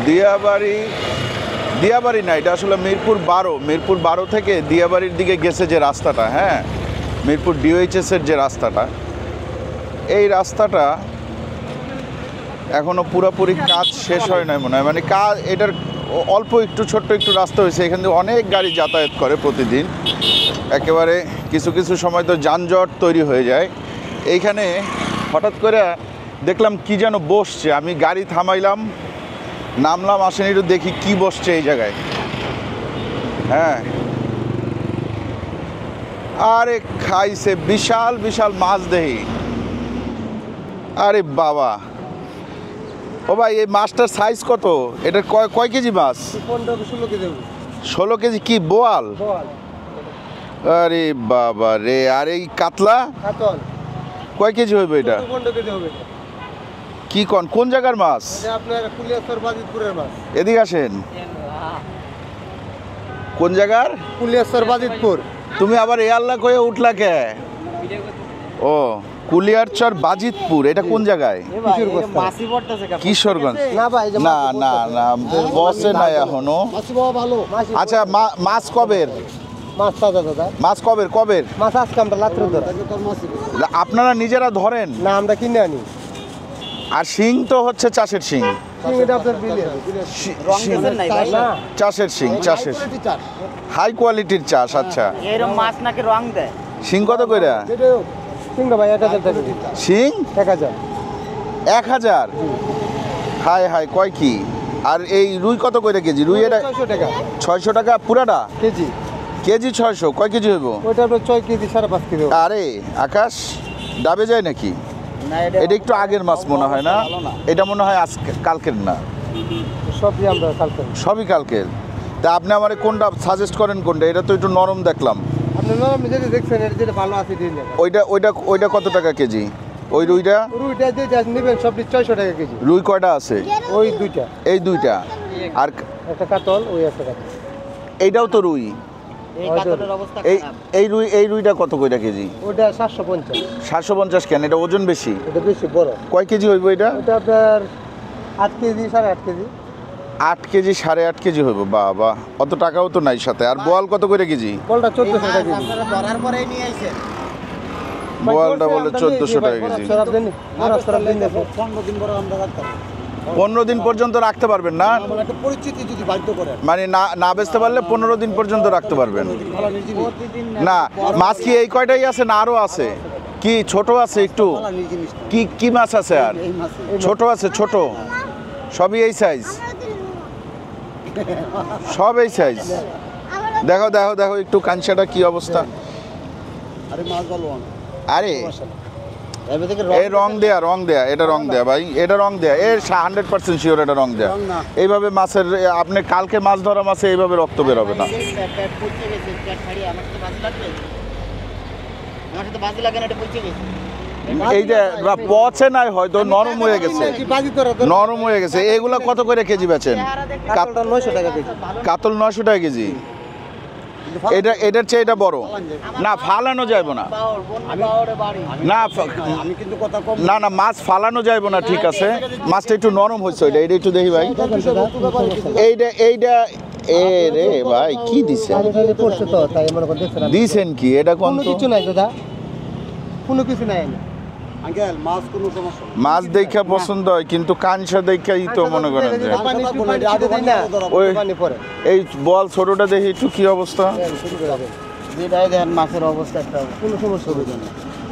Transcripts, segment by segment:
দিয়াবাড়ি না, এটা আসলে মিরপুর 12 থেকে দিয়াবাড়ির দিকে গেছে যে রাস্তাটা, হ্যাঁ, মিরপুর ডিওএইচএসের যে রাস্তাটা, এই রাস্তাটা এখনও পুরোপুরি কাজ শেষ হয় নাই মনে হয়। মানে কাজ এটার অল্প একটু ছোট্ট একটু রাস্তা হয়েছে, এখান থেকে অনেক গাড়ি যাতায়াত করে প্রতিদিন, একেবারে কিছু কিছু সময় তো যানজট তৈরি হয়ে যায়। এইখানে হঠাৎ করে দেখলাম কি যেন বসছে, আমি গাড়ি থামাইলাম, নামলাম, আসেনি, একটু দেখি কি বসছে এই জায়গায়। হ্যাঁ, আরে খাইছে বিশাল বিশাল মাছ দেহি। আরে বাবা, ও ভাই এই মাছটার সাইজ কত? এটা কয় কেজি মাছ? 15-16 কেজি। 16 কেজি? কি বোয়াল? আরে বাবা রে। আর এই কাতলা কয় কেজি হইবে? এটা 15 কেজি হবে। কি কোন জায়গার মাছ? এটা আপনার কুলিয়ারচর বাজিতপুরের মাছ। এদিকে আসেন। কোন জায়গার? কুলিয়ারচর বাজিতপুর। তুমি আবার এ আল্লাহ কয়ে উঠলা কে? ও, কুলিয়ারচর বাজিতপুর, এটা কোন জায়গায়? কিশোরগঞ্জ। না না না, বসে নাই এখনো। আচ্ছা, মাছ কবের? মাছ তাজা দাদা। মাছ কবের? মাছ আজকে আমরা রাত্রে ধরা। আপনারা নিজেরা ধরেন না, আমরা কিনে আনি। আর শিং তো হচ্ছে চাষের শিং। চাষের শিং, হাই কোয়ালিটির চাষ। আচ্ছা, এরকম মাছ নাকি রং দেয়? শিং কত করে? শিং ভাই 1000 টাকা। শিং 1000। 1000? হাই হাই, কয় কি? আর এই রুই কত করে কেজি? রুই এটা 600 টাকা। 600 টাকা পুরাটা? কেজি 600। কয় কেজি হইব ওইটা? আপনার 6 কেজি 5.5 কেজি। আরে আকাশ, ডাবে যায় নাকি? এটা একটু আগের মাছ মনে হয় না? এটা মনে হয় আজকে, কালকের না? সবই আমরা কালকের। সবই কালকের। তা আপনি আমার কোনটা সাজেস্ট করেন? কোনটা? এটা তো একটু নরম দেখলাম। আপনি নরম যেটা দেখছেন, এটা যেটা ভালো আছে দিন। ওইটা কত টাকা কেজি? ওই রুইটা যেটা নেবেন সবটি 600 টাকা কেজি। রুই কয়টা আছে? ওই দুইটা। এই দুইটা। আর একটা কাতল, ওই একটা কাতল। এইটাও তো রুই। এই কাতলের অবস্থা এই খারাপ। এই রুইটা কত কইটা কেজি? ওটা 750। 750 কেন? এটা ওজন বেশি। এটা বেশি বড়। কয় কেজি হইব এটা? এটা আপনার 8 কেজি 8.5 কেজি। 8 কেজি 8.5 কেজি হইব? বাবা, অত টাকাও তো নাই সাথে। আর বোয়াল কত করে কেজি? বলটা 1400 টাকা কেজি। আপনারা ধরার পরেই নিয়ে আইছেন। বোয়ালটা বলে 1400 টাকা কেজি। 15 দিন পরে আমরা রাখতে 15 দিন পর্যন্ত রাখতে পারবেন না? একটা পরিচিতি যদি বাধ্য করে, মানে না বেচতে পারলে 15 দিন পর্যন্ত রাখতে পারবেন না? মাছ কি এই কয়টাই আছে না আরো আছে? কি ছোট আছে একটু? কি মাছ আছে? আর ছোট আছে? ছোট সবই এই সাইজ? সব এই সাইজ? দেখো দেখো দেখো একটু কাঞ্চাটা কি অবস্থা। আরে মাছ ভালো। আরে এই রং দেয়া এটা রং দেয়া ভাই, এটা রং দেয়া, এর 100% শিওর এটা রং দেয়া। এইভাবে মাছের, আপনি কালকে মাছ ধরা মাছে এইভাবে রক্ত বের হবে না। এইটা পচে নাই, হয়তো নরম হয়ে গেছে। এগুলা কত করে কেজি বেচেন? কাতলটা 900 টাকা কেজি। কাতল 900 টাকা কেজি। এটার চেয়ে এটা বড় না, ফালানো যাইব না। না আমি কিন্তু কথা কম। না মাছ ফালানো যাইব না, ঠিক আছে। মাছটা একটু নরম হয়েছে। এটা একটু দেখি ভাই। এইটা এ রে ভাই, কি দিছে? দিছেন কি? এটা কোনো কিছু নাই দাদা, কোনো কিছু নাই। আঙ্কেল মাছ কোনো সমস্যা না। মাছ দেখা পছন্দ হয়, কিন্তু কাঞ্চা দেখাই তো মনে করেন যে ওই এই বল ছোটটা দেখি একটু কি অবস্থা। যেটাই দেখেন মাছের অবস্থা একটা কোনো সমস্যা হবে না।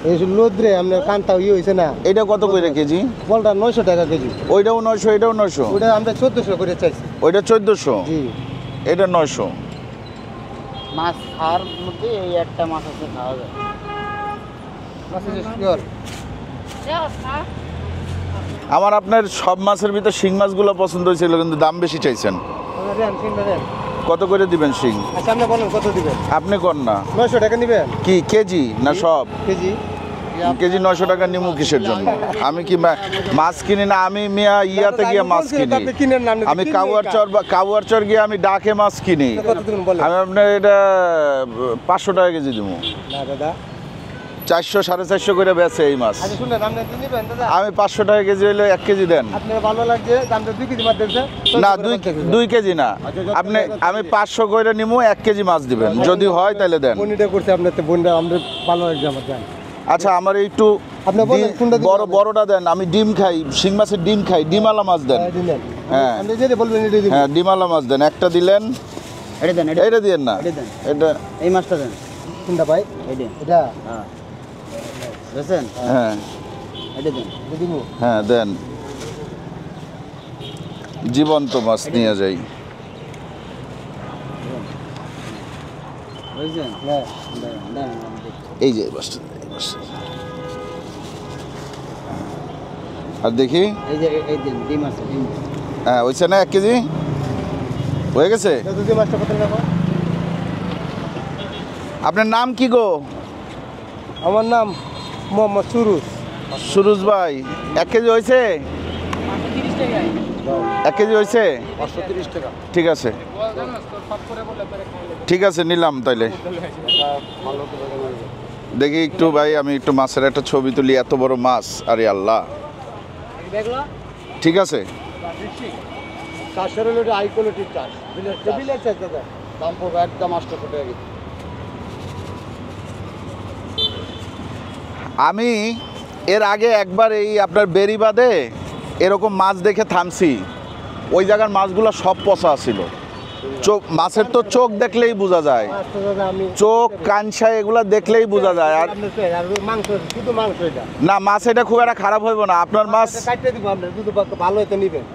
এই লোদ্রে আপনার কানটা হয়েছে না। এটা কত করে কেজি? বলটা 900 টাকা কেজি। ওইটাও 900, এটাও 900? ওটা আমরা 1400 করে চাইছি। ওইটা 1400? জি। এটা 900। মাছ খাওয়ার মধ্যে এই একটা মাছ আছে, খাওয়া যায়। আমার আপনার সব মাছের ভিতর শিং মাছগুলো পছন্দ হয়েছিল, কিন্তু দাম বেশি চাইছেন। কত করে দিবেন শিং? আচ্ছা আপনি বলেন কত দিবেন? আপনি কর না। 900 টাকা নিবেন? কি কেজি না সব? কেজি। কেজি 900 টাকা নিমু কিসের জন্য? আমি কি মাছ কিনি না? আমি মিয়া ইয়াতে গিয়ে মাছ কিনি। আমি কাউয়ারচর গিয়ে আমি ডাকে মাছ কিনি। আমি আপনার এটা 500 টাকা কেজি দেবো। না দাদা, 400 450 করে বেচে এই মাছ। আচ্ছা শুনেন, আপনি কি নেবেন দাদা? আমি 500 টাকা কেজি হইলে 1 কেজি দেন। আপনার ভালো লাগছে দামটা 2 কেজি মাছ দিচ্ছে? না 2 কেজি না, আপনি আমি 500 করে নিমু, 1 কেজি মাছ দিবেন, যদি হয় তাহলে দেন। বনিটা করছে আপনার, তো বনিটা আমাদের ভালো লাগছে আমার জান। আচ্ছা আমার একটু আপনি বলেন কোনটা দিবেন? বড়টা দেন, আমি ডিম খাই, শিং মাছের ডিম খাই, ডিমালা মাছ দেন। হ্যাঁ। আপনি যেটা বলবেন এটাই দিবেন। হ্যাঁ ডিমালা মাছ দেন, একটা দিলেন। এটা দেন, এটা দিয়েন না, এটা দেন। এটা এই মাছটা দেন। কোনটা ভাই? এটা এটা হ্যাঁ বুঝছেন, হ্যাঁ এটা দেন। এটা দিমু। হ্যাঁ দেন, জীবন্ত মাছ নিয়ে যাই। বুঝছেন, হ্যাঁ দেন দেন। এই যে এই মাছটা, এই মাছটা। আর দেখি, এই যে এই দেন, ডিম আছে, ডিম। হ্যাঁ হয়েছে না 1 কেজি হয়ে গেছে। এটা যদি মাছটা কত নেব? আপনার নাম কি গো? আমার নাম মোহাম্মদ সুরুজ। সুরুজ ভাই, 1 কেজি হয়েছে? 1 কেজি হয়েছে? 530 টাকা। ঠিক আছে, ঠিক আছে নিলাম তাইলে। ভালো করে দেবেন। দেখি একটু ভাই, আমি একটু মাছের একটা ছবি তুলি, এত বড় মাছ, আরে আল্লাহ। ঠিক আছে, চাষের হলো এটা হাই কোয়ালিটির চাষ। বিলের চাষ দাদা। দাম পড়বে একদম 800 টাকা কেজি। আমি এর আগে একবার এই আপনার বেরিবাদে এরকম মাছ দেখে থামছি, ওই জায়গার মাছগুলো সব পচা ছিল। চোখ, মাছের তো চোখ দেখলেই বোঝা যায়, মাছটা দাদা আমি চোখ কানসা এগুলা দেখলেই বোঝা যায়। আর আর মাংস, শুধু মাংস এটা। না মাছ এটা খুব একটা খারাপ হইব না, আপনার মাছ কাটতে দিব আমরা, শুধু ভালো হইতে নিবেন।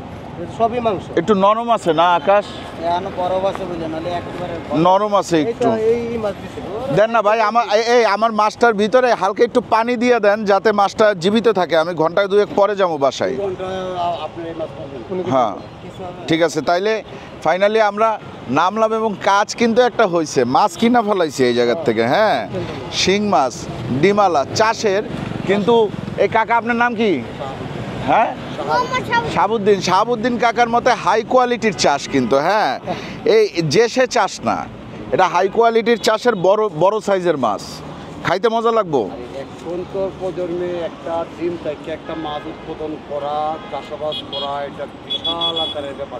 এটা সবই মাংস। একটু নরম আছে না আকাশ? এখনো বরফ আছে বুঝলেন, নাহলে একেবারে নরম আছে একটু। এই মাছ দিছে। দেন না ভাই, আমার এই আমার মাছটার ভিতরে হালকা একটু পানি দিয়ে দেন, যাতে মাছটা জীবিত থাকে। আমি ঘন্টা 2 পরে যাবো বাসায়। আপনি এই মাছ পাবেন। হ্যাঁ ঠিক আছে, তাইলে ফাইনালি আমরা নামলাম এবং কাজ কিন্তু একটা হয়েছে, মাছ কিনা ফেলাইছে এই জায়গার থেকে। হ্যাঁ শিং মাছ, ডিমালা চাষের। কিন্তু এই কাকা আপনার নাম কি? হ্যাঁ শাহাবুদ্দিন। শাহাবুদ্দিন কাকার মতে হাই কোয়ালিটির চাষ কিন্তু। হ্যাঁ এই যে সে চাষ না, এটা হাই কোয়ালিটির চাষের বড় বড় সাইজের মাছ, খাইতে মজা লাগবো। এখন তো প্রজন্মে একটা ড্রিম থাকে, একটা মাছ উৎপাদন করা, চাষাবাদ করা, এটা বিশাল আকারের ব্যাপার।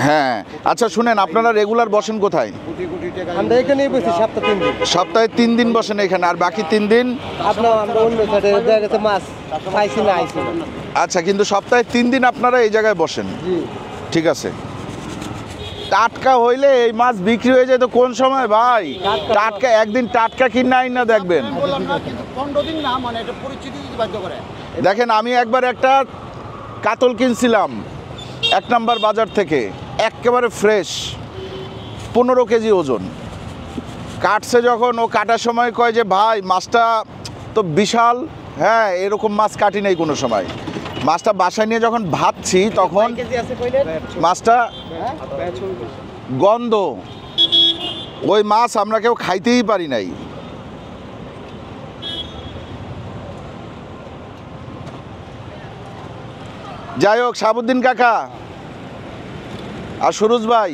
হ্যাঁ আচ্ছা শুনেন, আপনারা রেগুলার বসেন কোথায়? কোটি কোটি টাকা আমরা এখানেই বসি সপ্তাহে 3 দিন। সপ্তাহে 3 দিন বসেন এখানে, আর বাকি 3 দিন আপনার আমরা অন্য সাইডে জায়গাতে মাছ খাইছি না আইছি না। আচ্ছা, কিন্তু সপ্তাহে 3 দিন আপনারা এই জায়গায় বসেন? জি ঠিক আছে। টাটকা হইলে এই মাছ বিক্রি হয়ে যায় তো কোন সময় ভাই? টাটকা একদিন টাটকা কিনা না দেখবেন। বললাম না, কিন্তু 15 দিন না, মানে এটা পরিচিতি বাধ্য করে। দেখেন আমি একবার একটা কাতল কিনছিলাম 1 নম্বর বাজার থেকে, একেবারে ফ্রেশ, 15 কেজি ওজন। কাটছে যখন, ও কাটার সময় কয় যে ভাই মাছটা তো বিশাল। হ্যাঁ এরকম মাছ কাটি নাই কোনো সময়। মাছটা বাসায় নিয়ে যখন ভাবছি তখন মাছটা গন্ধ, ওই মাছ আমরা কেউ খাইতেই পারি নাই। যাই হোক, শাহাবুদ্দিন কাকা আর সুরুজ ভাই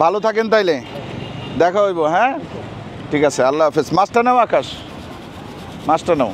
ভালো থাকেন, তাইলে দেখা হইব। হ্যাঁ ঠিক আছে, আল্লাহ হাফেজ। মাছটা নাও আকাশ, মাছটা নাও।